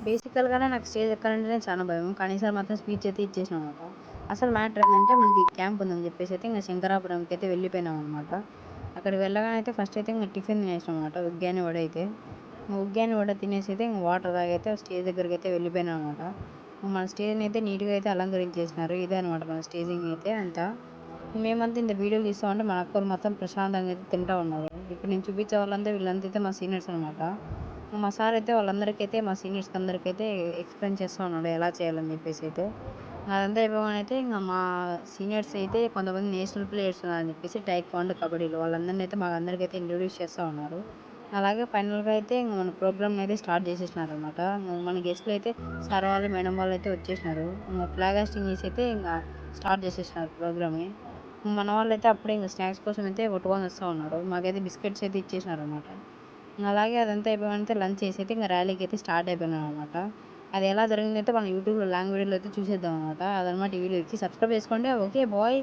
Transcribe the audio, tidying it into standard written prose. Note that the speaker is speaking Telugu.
బేసికల్‌గానే నాకు స్టేజ్ ఎక్కాలంటేనే చాలా భయం. కానీ ఈసారి మాత్రం స్పీచ్ అయితే ఇచ్చేసినామనమాట. అసలు మ్యాటర్ ఏంటంటే మనకి క్యాంప్ ఉందని చెప్పేసి అయితే ఇంక శంకరాపురంకి అయితే వెళ్ళిపోయినామనమాట. అక్కడికి వెళ్ళగానే అయితే ఫస్ట్ అయితే ఇంక టిఫిన్ తినేసినామనమాట. ఉగ్గాని వడ అయితే. ఉగ్గాని వడ తినేసి అయితే ఇంక వాటర్ తాగైతే స్టేజ్ దగ్గరికి అయితే వెళ్ళిపోయినామనమాట. మన స్టేజ్‌ని అయితే నీట్‌గా అయితే అలంకరించేసినారు. ఇదే అనమాట మన స్టేజింగ్ అయితే అంతా. మేమంతా ఇంత వీడియోలు తీస్తా ఉంటే మన అక్కోళ్ళు మొత్తం ప్రశాంతంగా అయితే తింటా ఉన్నారు. ఇప్పుడు నేను చూపించే వాళ్ళంతా వీళ్ళంతా అయితే మా సీనియర్స్ అనమాట. మా సార్ అయితే వాళ్ళందరికైతే మా సీనియర్స్‌కి అందరికైతే ఎక్స్‌ప్లెయిన్ చేస్తూ ఉన్నాడు ఎలా చేయాలని చెప్పేసి అయితే. అదంతా అయిపోగానే అయితే ఇంక మా సీనియర్స్ అయితే కొంతమంది నేషనల్ ప్లేయర్స్ ఉన్నారని చెప్పేసి టైక్వాండో, కబడ్డీలో వాళ్ళందరిని అయితే మాకందరికైతే ఇంట్రొడ్యూస్ చేస్తూ ఉన్నారు. అలాగే ఫైనల్‌గా అయితే ఇంక మన ప్రోగ్రామ్‌ని అయితే స్టార్ట్ చేసేసినారనమాట. మన గెస్ట్‌లు అయితే సార్ వాళ్ళు, మేడం వాళ్ళు అయితే వచ్చేసినారు. ఇంక ఫ్లాగ్ హాయిస్టింగ్ చేసి అయితే ఇంక స్టార్ట్ చేసేసినారు ప్రోగ్రామ్‌ని. మన వాళ్ళైతే అప్పుడే ఇంక స్నాక్స్ కోసం అయితే కొట్టుకొని వస్తూ ఉన్నారు. మాకైతే బిస్కెట్స్ అయితే ఇచ్చేసినారనమాట. అలాగే అదంతా అయిపోయాక లంచ్ చేసి అయితే ఇంక ర్యాలీకి అయితే స్టార్ట్ అయిపోయినామనమాట. అది ఎలా జరిగిందైతే మనం యూట్యూబ్‌లో లాంగ్ వీడియోలో అయితే చూసేద్దాం అనమాట. అదనమాట ఈ వీడియోకి. సబ్స్క్రైబ్ చేసుకోండి. Okay bye.